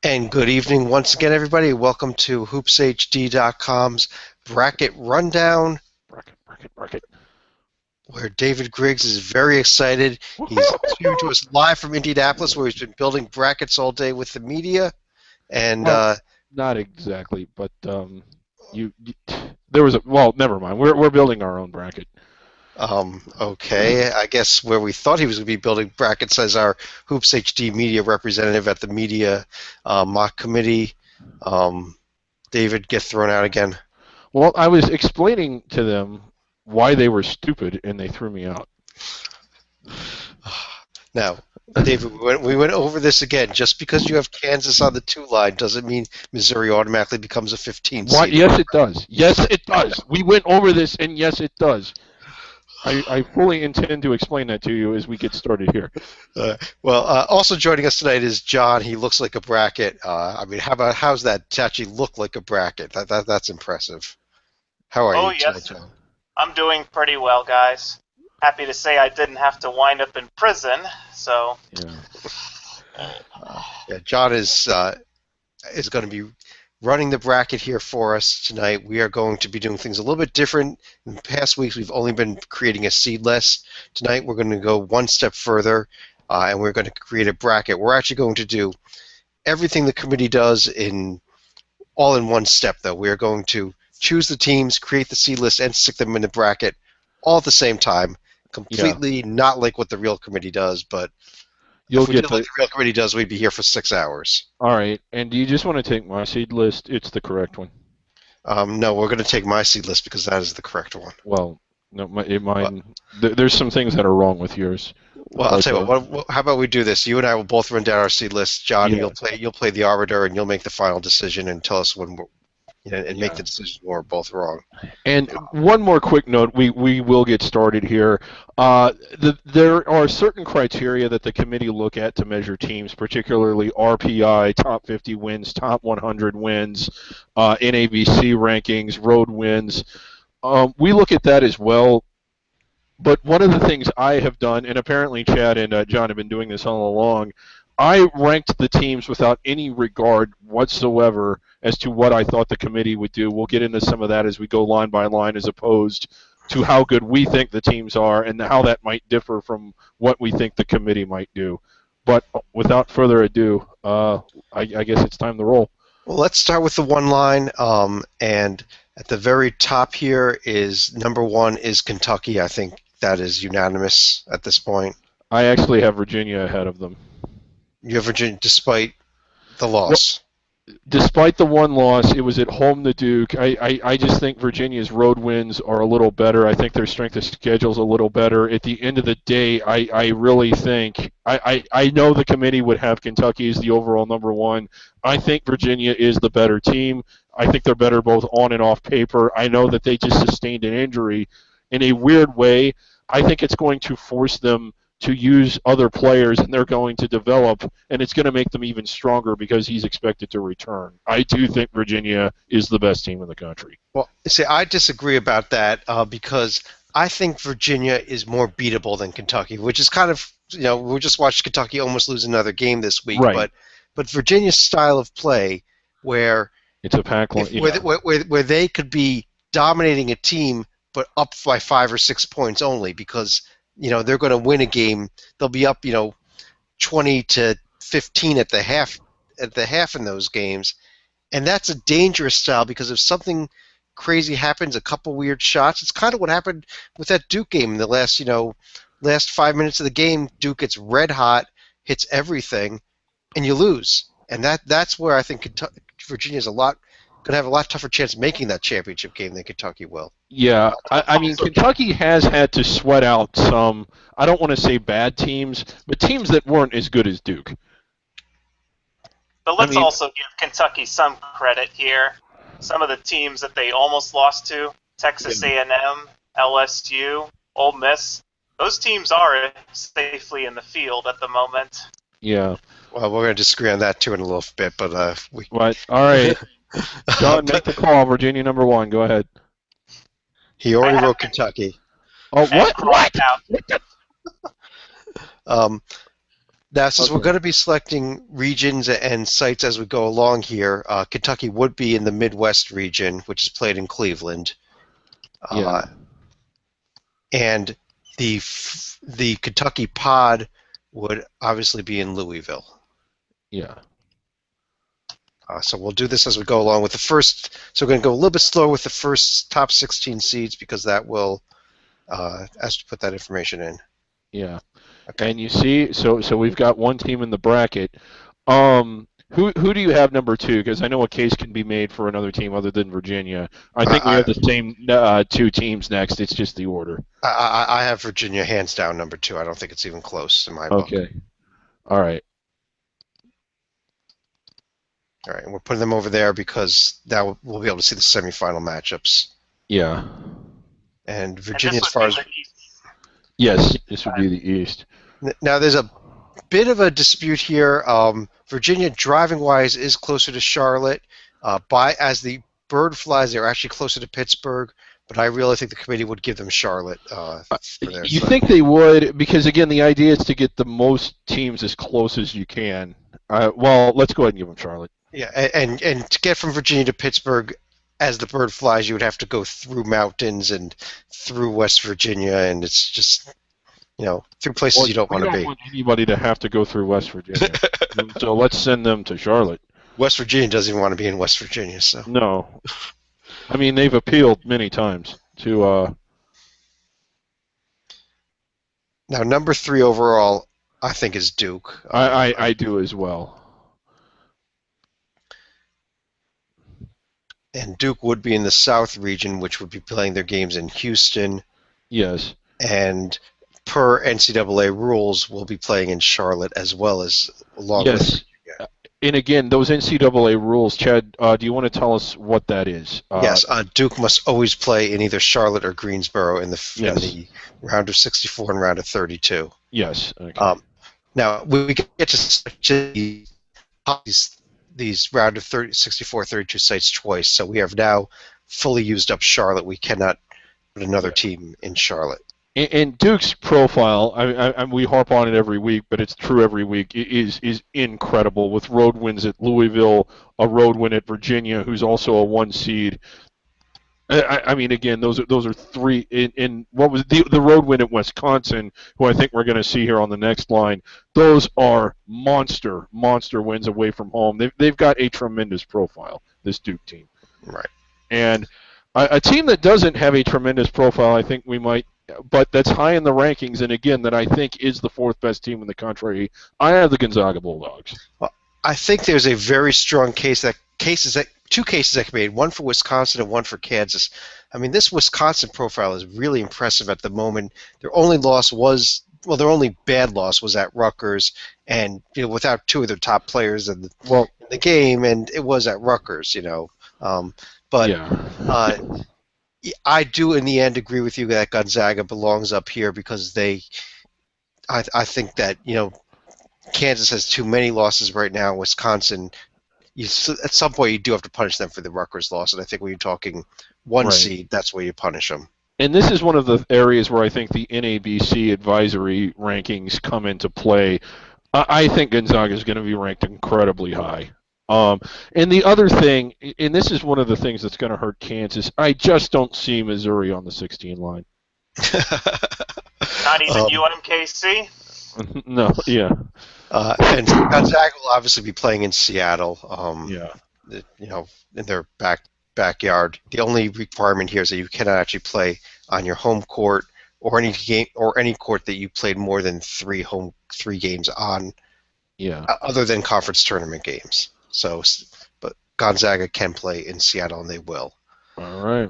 And good evening once again, everybody. Welcome to HoopsHD.com's Bracket Rundown, Bracket. where David Griggs is very excited. He's tuned to us live from Indianapolis, where he's been building brackets all day with the media. And Not exactly, but there was never mind. We're building our own bracket. Okay, I guess where we thought he was going to be building brackets as our Hoops HD media representative at the media mock committee. David, get thrown out again. Well, I was explaining to them why they were stupid, and they threw me out. Now, David, we went over this again. Just because you have Kansas on the 2 line doesn't mean Missouri automatically becomes a 15 seed. Yes, it does. Yes, it does. We went over this, and yes, it does. I fully intend to explain that to you as we get started here. Also joining us tonight is John. He looks like a bracket. How's that to actually look like a bracket? That's impressive. How are you tonight, John? I'm doing pretty well, guys. Happy to say I didn't have to wind up in prison, so... Yeah, John is going to be running the bracket here for us tonight. We are going to be doing things a little bit different. In the past weeks, we've only been creating a seed list. Tonight, we're going to go one step further, and we're going to create a bracket. We're actually going to do everything the committee does all in one step, though. We are going to choose the teams, create the seed list, and stick them in the bracket all at the same time. Completely not like what the real committee does, but if we did like the real committee does, we'd be here for 6 hours. All right, and do you just want to take my seed list? It's the correct one. No, we're going to take my seed list because that is the correct one. Well, no, mine. There's some things that are wrong with yours. Well, I'll tell you what. How about we do this? You and I will both run down our seed list. John, you'll play the arbiter, and you'll make the final decision and tell us when make the decision when we're both wrong. And one more quick note, we will get started here. There are certain criteria that the committee look at to measure teams, particularly RPI, top 50 wins, top 100 wins, NABC rankings, road wins. We look at that as well. But one of the things I have done, and apparently Chad and John have been doing this all along, I ranked the teams without any regard whatsoever as to what I thought the committee would do. We'll get into some of that as we go line by line, as opposed to how good we think the teams are and how that might differ from what we think the committee might do. But without further ado, I guess it's time to roll. Well, let's start with the one line, and at the very top here is number 1 is Kentucky. I think that is unanimous at this point. I actually have Virginia ahead of them. You have Virginia despite the loss. Well, despite the one loss, it was at home to Duke. I just think Virginia's road wins are a little better. I think their strength of schedule is a little better. At the end of the day, I really think I know the committee would have Kentucky as the overall number 1. I think Virginia is the better team. I think they're better both on and off paper. I know that they just sustained an injury. In a weird way, I think it's going to force them to use other players, and they're going to develop, and it's going to make them even stronger because he's expected to return. I do think Virginia is the best team in the country. Well, see, I disagree about that because I think Virginia is more beatable than Kentucky, which is kind of, we just watched Kentucky almost lose another game this week, right. But Virginia's style of play, where it's a pack line, where they could be dominating a team, but up by 5 or 6 points only, because they're going to win a game. They'll be up 20 to 15 at the half in those games, and that's a dangerous style because if something crazy happens, a couple weird shots, it's kind of what happened with that Duke game in the last 5 minutes of the game. Duke gets red hot, hits everything, and you lose. And that's where I think Virginia's going to have a lot tougher chance of making that championship game than Kentucky will. Yeah, I mean, Kentucky has had to sweat out some, I don't want to say bad teams, but teams that weren't as good as Duke. But let's also give Kentucky some credit here. Some of the teams that they almost lost to, Texas A&M, LSU, Ole Miss, those teams are safely in the field at the moment. Yeah. Well, we're going to disagree on that too in a little bit, but What? All right. John, make the call. Virginia number 1. Go ahead. He already wrote Kentucky. Oh, what? Um, Now, since we're Okay. going to be selecting regions and sites as we go along here, Kentucky would be in the Midwest region, which is played in Cleveland, Yeah. and the Kentucky pod would obviously be in Louisville. Yeah. So we'll do this as we go along with the first. So we're going to go a little bit slower with the first top 16 seeds because that will ask to put that information in. Yeah. Okay. And you see, so we've got one team in the bracket. Who do you have number 2? Because I know a case can be made for another team other than Virginia. I think we I, have the same 2 teams next. It's just the order. I have Virginia hands down number 2. I don't think it's even close in my book. Okay. All right. All right, and we're putting them over there because now we'll be able to see the semifinal matchups. Yeah. And And Virginia, this as would far be as the East. Yes, this would be the East. now, there's a bit of a dispute here. Virginia, driving wise, is closer to Charlotte. As the bird flies, they're actually closer to Pittsburgh. But I really think the committee would give them Charlotte for their You side. think they would? Because again, the idea is to get the most teams as close as you can. Well, let's go ahead and give them Charlotte. Yeah, and to get from Virginia to Pittsburgh, as the bird flies, you would have to go through mountains and through West Virginia, and it's just through places Well, you don't we want to don't be. want anybody to have to go through West Virginia. So let's send them to Charlotte. West Virginia doesn't even want to be in West Virginia, so. No. I mean, they've appealed many times to. Now, number 3 overall, I think, is Duke. I do as well. And Duke would be in the South region, which would be playing their games in Houston. Yes. And per NCAA rules, will be playing in Charlotte as well as along with. Yes. And again, those NCAA rules, Chad, do you want to tell us what that is? Yes, Duke must always play in either Charlotte or Greensboro in the round of 64 and round of 32. Yes. Okay. Now, we get to these round of 64, 32 sites twice, so we have now fully used up Charlotte. We cannot put another team in Charlotte. And Duke's profile, we harp on it every week, but it's true every week, is incredible with road wins at Louisville, a road win at Virginia, who's also a 1 seed. I mean, again, those are 3. In what was the road win at Wisconsin, who I think we're going to see here on the next line. Those are monster wins away from home. They've got a tremendous profile, this Duke team. Right. And a team that doesn't have a tremendous profile, I think we might, but that's high in the rankings, and again, that I think is the 4th best team in the country. I have the Gonzaga Bulldogs. Well, I think there's a very strong two cases that can be made, one for Wisconsin and one for Kansas. I mean, this Wisconsin profile is really impressive at the moment. Their only bad loss was at Rutgers, and without 2 of their top players in the game, and it was at Rutgers, But yeah. I do, in the end, agree with you that Gonzaga belongs up here because I think that Kansas has too many losses right now. Wisconsin, at some point you do have to punish them for the Rutgers loss, and I think when you're talking 1 seed, that's where you punish them. And this is one of the areas where I think the NABC advisory rankings come into play. I think Gonzaga is going to be ranked incredibly high. And the other thing, and this is one of the things that's going to hurt Kansas, I just don't see Missouri on the 16 line. Not even UMKC? No, yeah. And Gonzaga will obviously be playing in Seattle. In their backyard. The only requirement here is that you cannot actually play on your home court or any court that you played more than 3 games on. Yeah. Other than conference tournament games. So, but Gonzaga can play in Seattle, and they will. All right.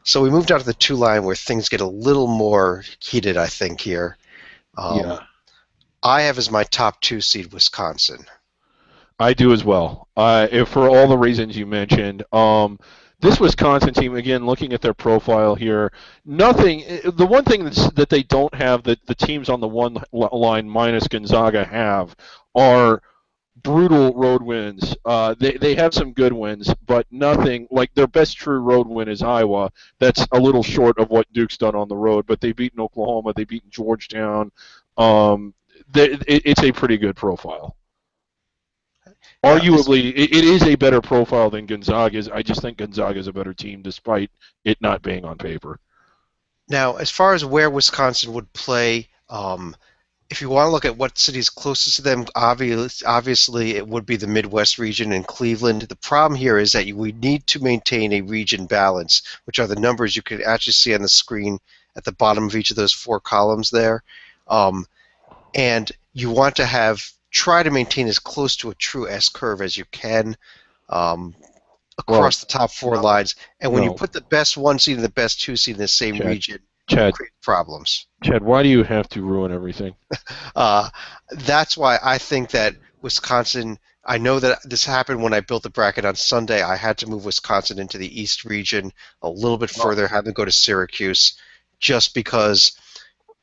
So we moved down to the 2 line where things get a little more heated, I think, here. I have as my top 2 seed Wisconsin. I do as well. For all the reasons you mentioned. This Wisconsin team, again, looking at their profile here, the one thing that they don't have that the teams on the 1 line minus Gonzaga have are brutal road wins. They have some good wins, but nothing like their best true road win is Iowa. That's a little short of what Duke's done on the road, but they've beaten Oklahoma, they've beaten Georgetown. it's a pretty good profile. Yeah, Arguably, it is a better profile than Gonzaga's. I just think Gonzaga's a better team, despite it not being on paper. now, as far as where Wisconsin would play, if you want to look at what cities closest to them, obviously it would be the Midwest region and Cleveland. The problem here is that we need to maintain a region balance, which are the numbers you can actually see on the screen at the bottom of each of those 4 columns there. And you want to try to maintain as close to a true S curve as you can across the top 4 lines. And when you put the best 1 seed and the best 2 seed in the same region, Chad, create problems. Chad, why do you have to ruin everything? That's why I think that Wisconsin. I know that this happened when I built the bracket on Sunday. I had to move Wisconsin into the East region a little bit further, had them go to Syracuse, just because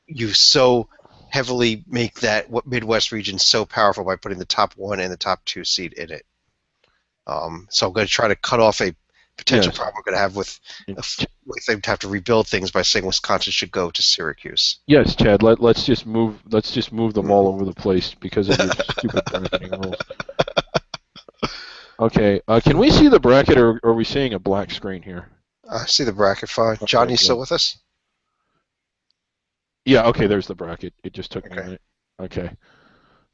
you so heavily make that Midwest region so powerful by putting the top 1 and the top 2 seed in it. So I'm going to try to cut off a potential problem we're going to have with they have to rebuild things by saying Wisconsin should go to Syracuse. Yes, Chad. Let's just move them all over the place because of your stupid bracketing rules. Okay. Can we see the bracket, or are we seeing a black screen here? I see the bracket fine. Okay, John, you still with us? Yeah. Okay. There's the bracket. It just took me a minute. Okay.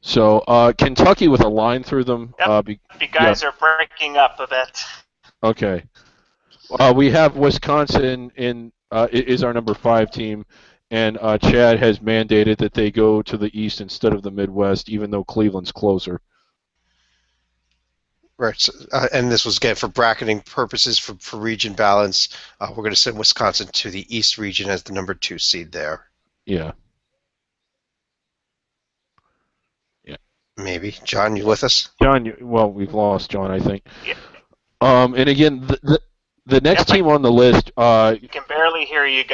So Kentucky with a line through them. Yep. You guys are breaking up a bit. Okay. We have Wisconsin is our number 5 team, and Chad has mandated that they go to the East instead of the Midwest, even though Cleveland's closer. Right, so, and this was again for bracketing purposes for region balance. We're going to send Wisconsin to the East region as the number 2 seed there. Yeah. Maybe. John, you with us? John, we've lost John, I think. Yeah. And again, the next team on the list. You can barely hear you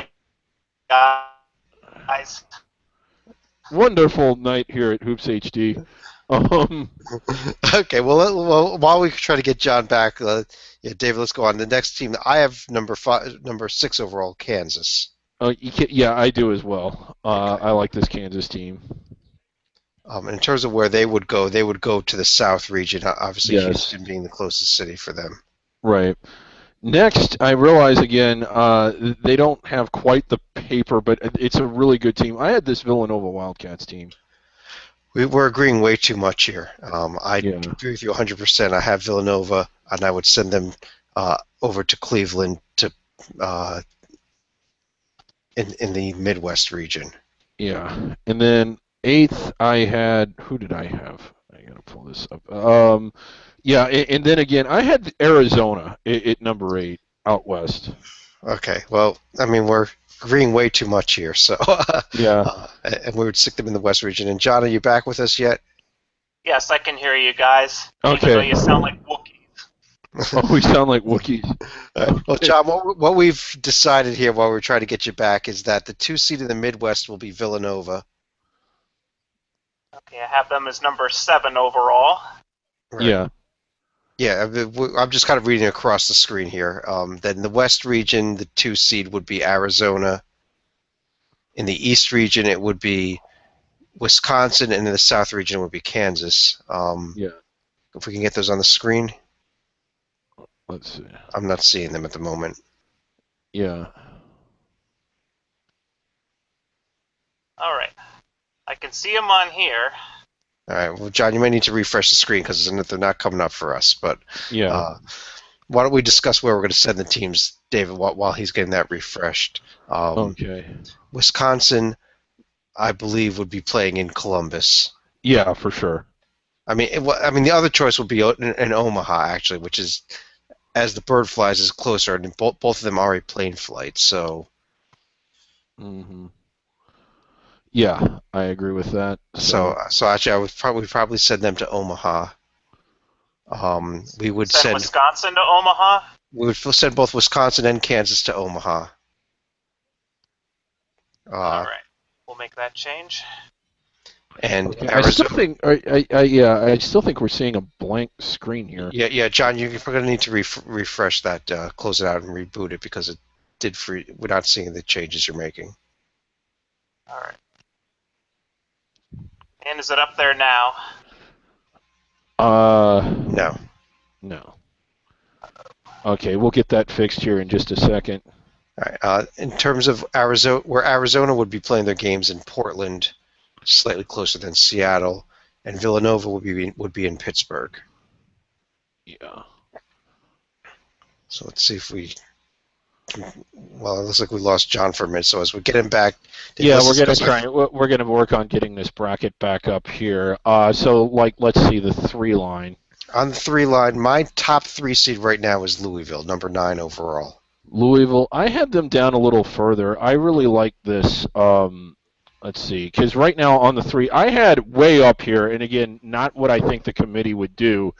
guys. Wonderful night here at Hoops HD. Okay, well, while we try to get John back, David, let's go on. The next team, I have number 6 overall, Kansas. Yeah, I do as well. I like this Kansas team. In terms of where they would go to the South region, obviously Houston being the closest city for them. Right. Next, I realize again they don't have quite the paper, but it's a really good team. I had this Villanova Wildcats team. We're agreeing way too much here. I agree with you 100%. I have Villanova, and I would send them over to Cleveland to in the Midwest region. Yeah, and then 8th, I had who did I have? I gotta pull this up. Yeah, and then again, I had Arizona at number 8 out west. Okay, well, I mean we're agreeing way too much here, so and we would stick them in the West region. And John, are you back with us yet? Yes, I can hear you guys. Okay. Even though you sound like Wookiees. Oh, we sound like Wookiees. Well, John, what we've decided here while we're trying to get you back is that the 2 seed in the Midwest will be Villanova. Okay, I have them as number 7 overall. Right. Yeah. Yeah, I'm just kind of reading across the screen here. Then in the West region, the 2 seed would be Arizona. In the East region, it would be Wisconsin, and in the South region, it would be Kansas. If we can get those on the screen. Let's see. I'm not seeing them at the moment. Yeah. All right. I can see them on here. All right. Well, John, you might need to refresh the screen because they're not coming up for us. But why don't we discuss where we're going to send the teams, David, while he's getting that refreshed? Okay. Wisconsin, I believe, would be playing in Columbus. Yeah, for sure. I mean, the other choice would be in Omaha, actually, which is, as the bird flies, is closer, and both of them are a plane flight. So. Mm-hmm. Yeah, I agree with that. So actually, I would probably send them to Omaha. We would send Wisconsin to Omaha. We would send both Wisconsin and Kansas to Omaha. All right, we'll make that change. And okay. I still think we're seeing a blank screen here. Yeah, John, you're going to need to refresh that, close it out, and reboot it because it did we're not seeing the changes you're making. All right. And is it up there now? No. No. Okay, we'll get that fixed here in just a second. All right. In terms of Arizona, where Arizona would be playing their games in Portland, slightly closer than Seattle, and Villanova would be in Pittsburgh. Yeah. So let's see if we. Well, it looks like we lost John for a minute. So as we get him back, yeah, we're gonna work on getting this bracket back up here. So let's see the 3 line. On the 3 line, my top 3 seed right now is Louisville, number 9 overall. Louisville, I had them down a little further. I really like this. Let's see, because right now on the 3, I had way up here, and again, not what I think the committee would do.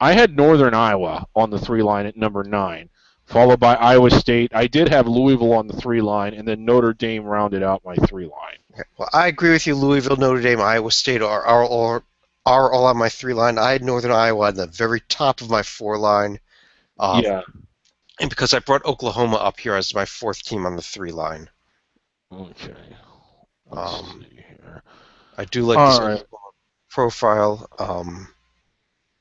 I had Northern Iowa on the 3 line at number 9, followed by Iowa State. I did have Louisville on the 3 line, and then Notre Dame rounded out my 3 line. Okay. Well, I agree with you. Louisville, Notre Dame, Iowa State are all on my 3 line. I had Northern Iowa at the very top of my 4 line. Yeah. And because I brought Oklahoma up here as my 4th team on the 3 line. Okay. Let's see here. I do like this Oklahoma profile.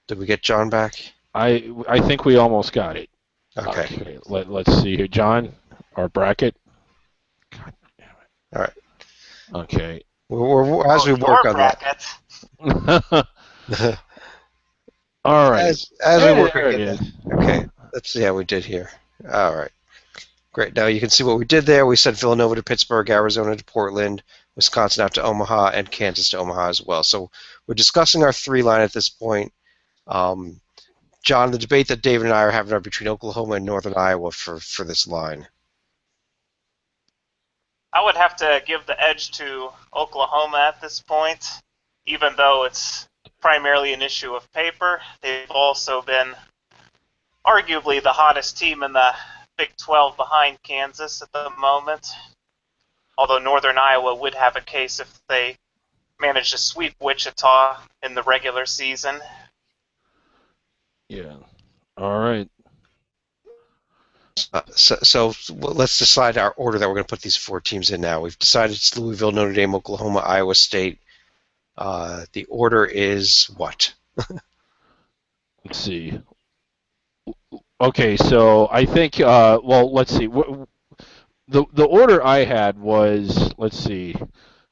Did we get John back? I think we almost got it. Okay. Let's see here. John, our bracket. God damn it. All right. Okay. As we work on bracket. that. All right. As we work there on it is. that. Okay. Let's see how we did here. All right. Great. Now you can see what we did there. We sent Villanova to Pittsburgh, Arizona to Portland, Wisconsin out to Omaha, and Kansas to Omaha as well. So we're discussing our 3 line at this point. John, the debate that David and I are having are between Oklahoma and Northern Iowa for this line. I would have to give the edge to Oklahoma at this point, even though it's primarily an issue of paper. They've also been arguably the hottest team in the Big 12 behind Kansas at the moment. Although Northern Iowa would have a case if they managed to sweep Wichita in the regular season. Yeah. All right. So let's decide our order that we're going to put these 4 teams in now. We've decided it's Louisville, Notre Dame, Oklahoma, Iowa State. The order is what? Let's see. Okay, so I think, well, let's see. The order I had was, let's see,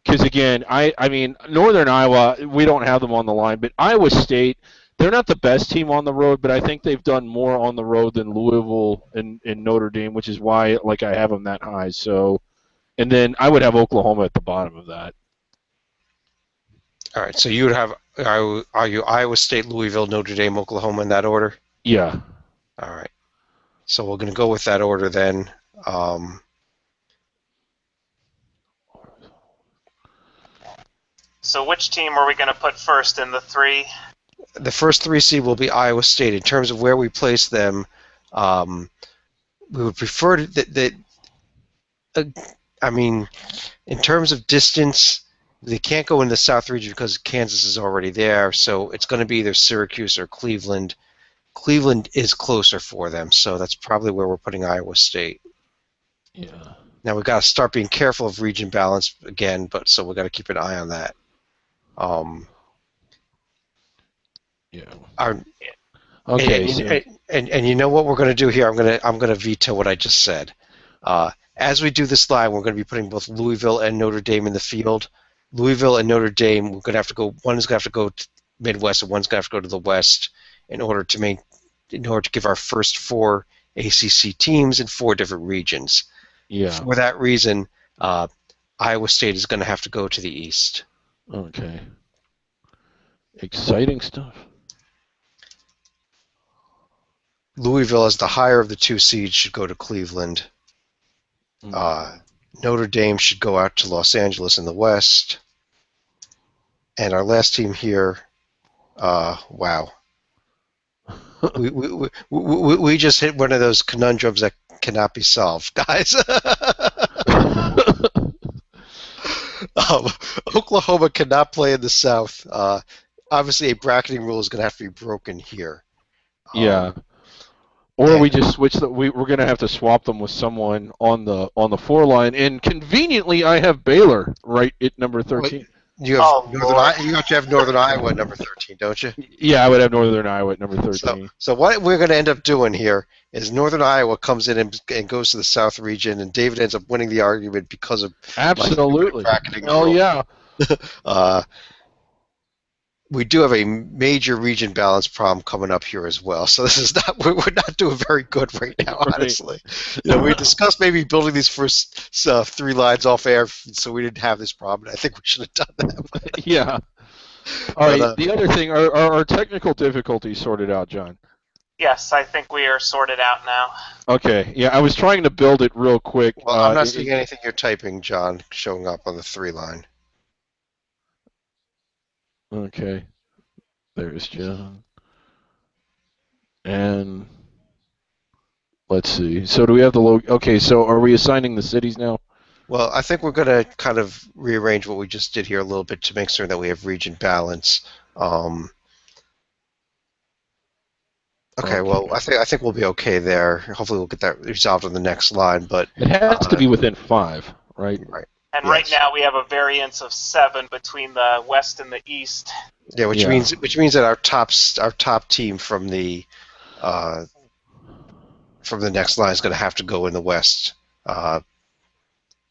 because again, I mean, Northern Iowa, we don't have them on the line, but Iowa State, they're not the best team on the road, but I think they've done more on the road than Louisville and Notre Dame, which is why, like, I have them that high. So, and then I would have Oklahoma at the bottom of that. All right, so you would have, are you Iowa State, Louisville, Notre Dame, Oklahoma in that order? Yeah. All right. So we're going to go with that order then. So which team are we going to put first in the 3? The first 3 seed will be Iowa State. In terms of where we place them, we would prefer that I mean, in terms of distance, they can't go in the South region because Kansas is already there, so it's going to be either Syracuse or Cleveland. Cleveland is closer for them, so that's probably where we're putting Iowa State. Yeah. Now we've got to start being careful of region balance again, but so we've got to keep an eye on that. Yeah. Okay. And you know what we're going to do here? I'm going to veto what I just said. As we do this line, we're going to be putting both Louisville and Notre Dame in the field. Louisville and Notre Dame, we're going to have to go. One is going to have to go to Midwest, and one's going to have to go to the West in order to give our first 4 ACC teams in 4 different regions. Yeah. For that reason, Iowa State is going to have to go to the East. Okay. Exciting stuff. Louisville, as the higher of the 2 seeds, should go to Cleveland. Notre Dame should go out to Los Angeles in the West. And our last team here, wow. we just hit one of those conundrums that cannot be solved, guys. Oklahoma cannot play in the South. Obviously, a bracketing rule is going to have to be broken here. Yeah. Or we just switch we're going to have to swap them with someone on the 4 line. And conveniently, I have Baylor right at number 13. You have Oh, Lord. You have to have Northern Iowa at number 13, don't you? Yeah, I would have Northern Iowa at number So, 13. so what we're going to end up doing here is Northern Iowa comes in and goes to the South region, and David ends up winning the argument because of my Absolutely. bracketing Oh rule. yeah. Uh, we do have a major region balance problem coming up here as well. So this is not we're not doing very good right now, Right. honestly. We discussed maybe building these first 3 lines off air, so we didn't have this problem. I think we should have done that. Yeah. All But, right. The other thing, are our technical difficulties sorted out, John? Yes, I think we are sorted out now. Okay. Yeah, I was trying to build it real quick. well, I'm not seeing anything you're typing, John, showing up on the 3 line. Okay. There's John. And let's see. So do we have the Okay, so are we assigning the cities now? Well, I think we're going to kind of rearrange what we just did here a little bit to make sure that we have region balance. Okay, well, I think we'll be okay there. Hopefully, we'll get that resolved on the next line. But it has to be within 5, right? Right. And Yes. right now we have a variance of 7 between the West and the East. Yeah, which means that our top team from the next line is going to have to go in the West. But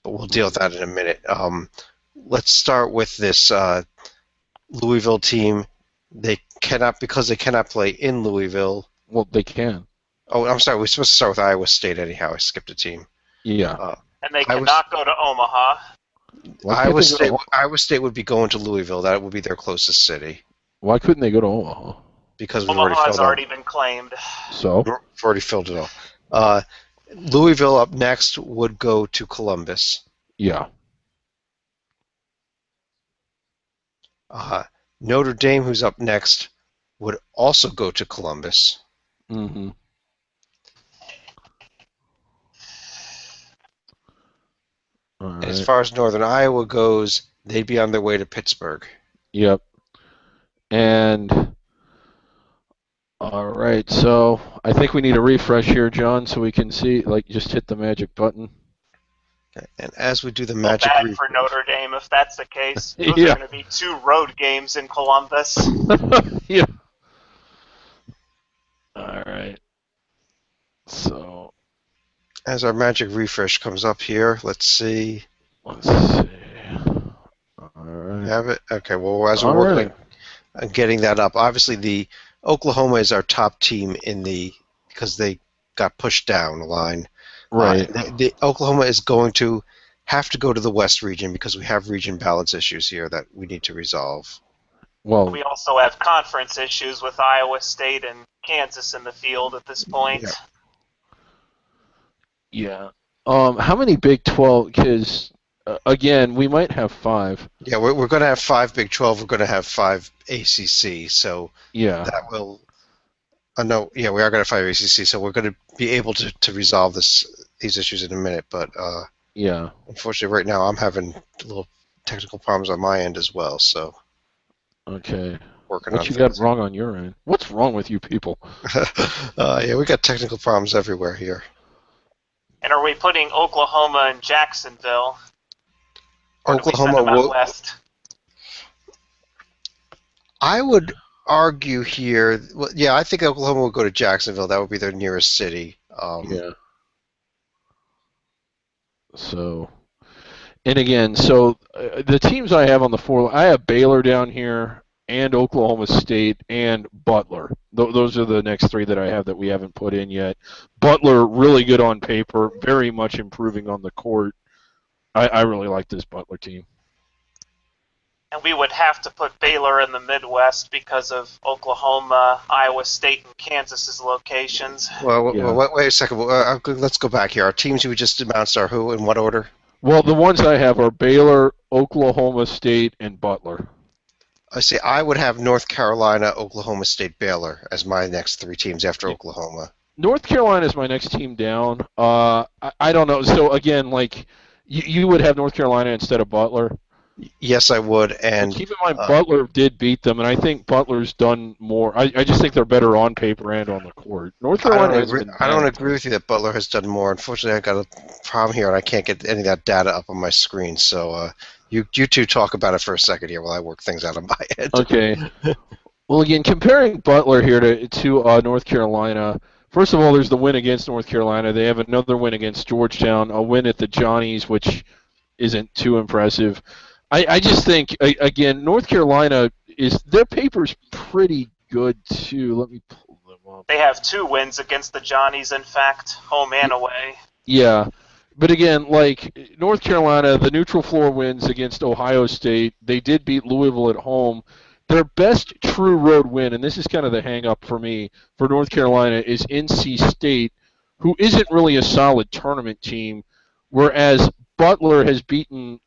we'll deal with that in a minute. Let's start with this Louisville team. Because they cannot play in Louisville. Well, they can. Oh, I'm sorry. We're supposed to start with Iowa State anyhow. I skipped a team. Yeah. And they cannot go to Omaha. Why Iowa State would be going to Louisville. That would be their closest city. Why couldn't they go to Omaha? Because we've Omaha's already been claimed. So? We've already filled it all. Louisville up next would go to Columbus. Yeah. Notre Dame, who's up next, would also go to Columbus. Mm-hmm. Right. As far as Northern Iowa goes, they'd be on their way to Pittsburgh. Yep. And all right, so I think we need a refresh here, John, so we can see. Just hit the magic button. Okay. And as we do the magic bad refresh, for Notre Dame if that's the case. Those Yeah. are going to be 2 road games in Columbus. Yeah. All right. So as our magic refresh comes up here, let's see. let's see. All right. Have it? Okay. Well, as we're working on getting that up, obviously the Oklahoma is our top team because they got pushed down the line. Right. The Oklahoma is going to have to go to the West region because we have region balance issues here that we need to resolve. Well, We also have conference issues with Iowa State and Kansas in the field at this point. yeah. How many Big 12? Because again, we might have 5. Yeah, we're going to have 5 Big 12. We're going to have 5 ACC. So Yeah. that will. No, yeah, we are going to have 5 ACC. So we're going to be able to resolve these issues in a minute. But Yeah. unfortunately, right now I'm having little technical problems on my end as well. So Okay. working on What you things. got wrong on your end? What's wrong with you people? Yeah, we got technical problems everywhere here. And are we putting Oklahoma and Jacksonville? Or do we send Oklahoma them out will. west? I would argue here. Well, yeah, I think Oklahoma will go to Jacksonville. That would be their nearest city. Yeah. So, and again, so the teams I have on the 4, I have Baylor down here, and Oklahoma State, and Butler. Those are the next 3 that I have that we haven't put in yet. Butler, really good on paper, very much improving on the court. I really like this Butler team. And we would have to put Baylor in the Midwest because of Oklahoma, Iowa State, and Kansas's locations. Well, Yeah. wait a second. Let's go back here. Our teams we just announced are who in what order? Well, the ones I have are Baylor, Oklahoma State, and Butler. I see. I would have North Carolina, Oklahoma State, Baylor as my next 3 teams after Oklahoma. North Carolina is my next team down. I don't know. So again, you would have North Carolina instead of Butler. Yes, I would. And keep in mind, Butler did beat them, and I think Butler's done more. I just think they're better on paper and on the court. North Carolina I don't agree with you that Butler has done more. Unfortunately, I got a problem here, and I can't get any of that data up on my screen. So You two talk about it for a second here while I work things out on my end. Okay. Well, again, comparing Butler here to North Carolina. First of all, there's the win against North Carolina. They have another win against Georgetown, a win at the Johnnies, which isn't too impressive. I just think, again, North Carolina their paper's pretty good too. Let me pull them up. They have 2 wins against the Johnnies, in fact, home and away. Yeah. But again, like North Carolina, the neutral floor wins against Ohio State. They did beat Louisville at home. Their best true road win, and this is kind of the hang-up for me, for North Carolina, is NC State, who isn't really a solid tournament team, whereas Butler has beaten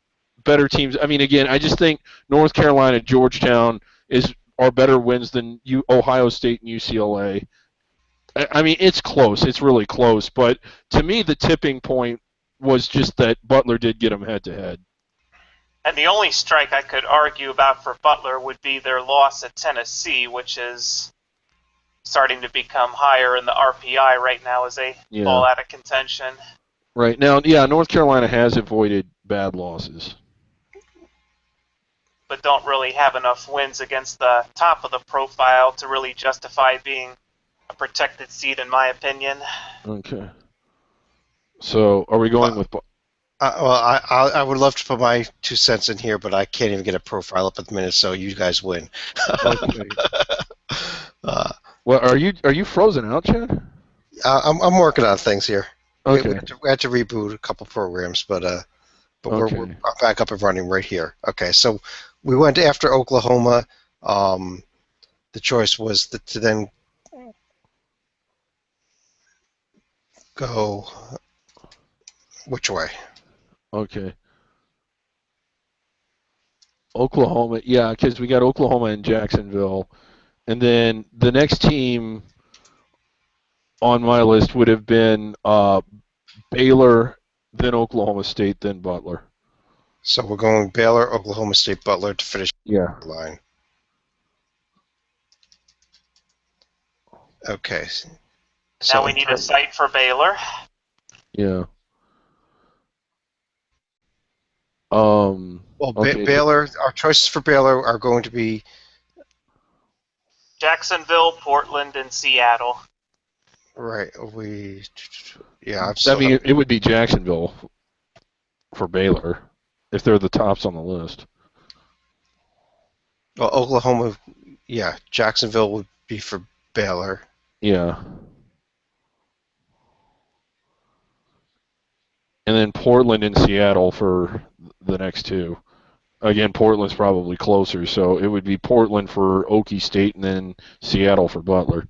better teams. I mean, again, I just think North Carolina, Georgetown are better wins than Ohio State and UCLA. I mean, it's close. It's really close. But to me, the tipping point was just that Butler did get them head-to-head. And the only strike I could argue about for Butler would be their loss at Tennessee, which is starting to become higher in the RPI right now as they fall out of contention. Right. Now, yeah, North Carolina has avoided bad losses. But don't really have enough wins against the top of the profile to really justify being a protected seed, in my opinion. Okay. So, are we going with... I would love to put my 2 cents in here, but I can't even get a profile up at the minute, so you guys win. Okay. Well, are you frozen out, Chad? I'm working on things here. Okay. We had to reboot a couple programs, but okay. we're back up and running right here. Okay, so we went after Oklahoma. The choice was to then go which way? Okay. Oklahoma, yeah, because we got Oklahoma and Jacksonville. And then the next team on my list would have been Baylor, then Oklahoma State, then Butler. So we're going Baylor, Oklahoma State, Butler to finish the line. Okay. Now we need a site for Baylor. Yeah. Well, okay. Baylor, our choices for Baylor are going to be Jacksonville, Portland, and Seattle. Right. I mean, it would be Jacksonville for Baylor if they're the tops on the list. Well, Oklahoma, yeah, Jacksonville would be for Baylor. Yeah. And then Portland and Seattle for the next 2. Again, Portland's probably closer, so it would be Portland for Okie State and then Seattle for Butler.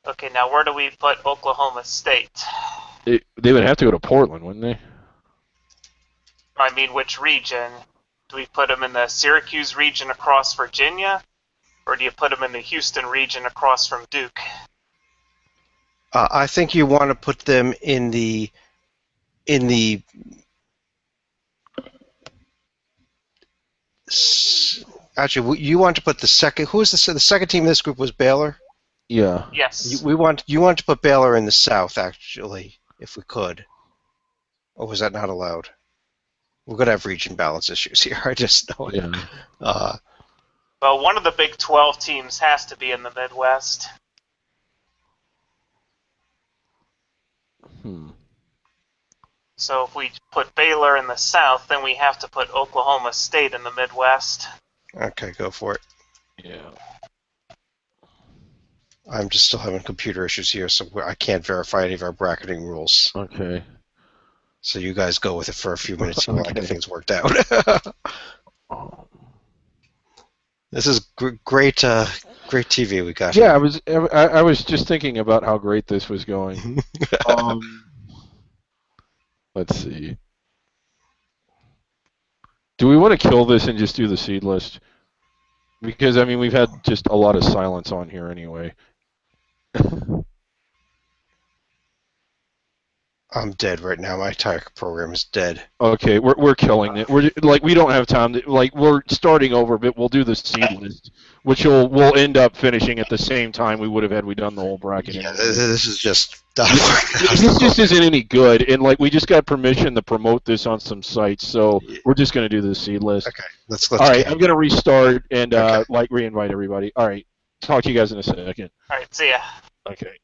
Okay, now where do we put Oklahoma State? They would have to go to Portland, wouldn't they? I mean, which region? Do we put them in the Syracuse region across Virginia? Or do you put them in the Houston region across from Duke? I think you want to put them in the actually, you want to put the second. Who was the second team in this group? Was Baylor? Yeah. Yes. You want to put Baylor in the South, actually, if we could. Or was that not allowed? We're going to have region balance issues here. I just know it. Yeah. Well, one of the Big 12 teams has to be in the Midwest. So if we put Baylor in the South, then we have to put Oklahoma State in the Midwest. Okay, go for it. Yeah. I'm just still having computer issues here, so I can't verify any of our bracketing rules. Okay. So you guys go with it for a few minutes while I get things worked out. This is great TV we got. Yeah, I was just thinking about how great this was going. Let's see. Do we want to kill this and just do the seed list? Because, I mean, we've had just a lot of silence on here anyway. I'm dead right now. My entire program is dead. Okay, we're killing it. We're like we don't have time to like we're starting over, but we'll do the seed list, which we'll end up finishing at the same time we would have had we done the whole bracket. Yeah, Anyway. this is just This just isn't any good, and like we just got permission to promote this on some sites, so we're just gonna do the seed list. Okay, let's All right, can. I'm gonna restart and Okay. like re-invite everybody. All right, talk to you guys in a second. All right, see ya. Okay.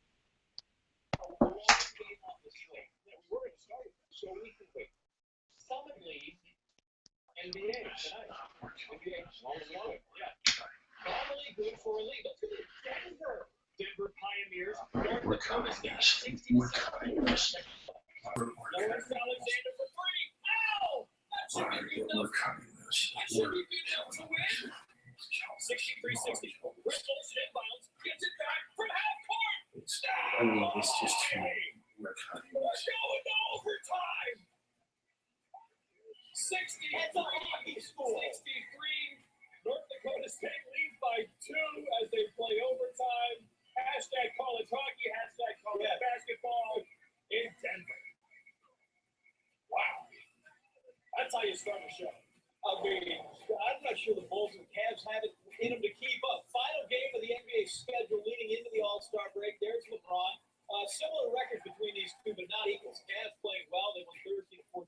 Denver Pioneers, North Dakota State, 67. Lawrence Alexander for three. Ow! That should be good enough. That should be good enough to win. 63-60. Ripples inbounds, gets it back from half court. It's just too We're going to overtime. 60 at the hockey school. 63. North Dakota State leads by 2 as they play overtime. Hashtag college hockey, hashtag college basketball in Denver. Wow. That's how you start a show. I mean, I'm not sure the Bulls and Cavs have it in them to keep up. Final game of the NBA schedule leading into the All-Star break. There's LeBron. Similar records between these two, but not equals. Cavs playing well. They won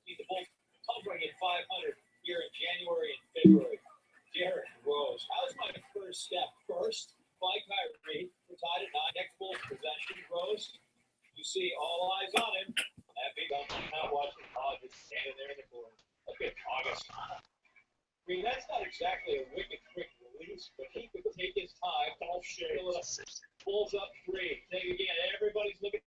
13-14. The Bulls hovering at 500 here in January and February. Derrick Rose. How's my first step? First, by Kyrie. We're tied at 9. Next Bulls possession. Rose. You see all eyes on him. That big I'm not watching August standing there in the corner. Look at August. I mean, that's not exactly a wicked quick release, but he could take his time. Bullshit. Pulls up 3. Take again. Everybody's looking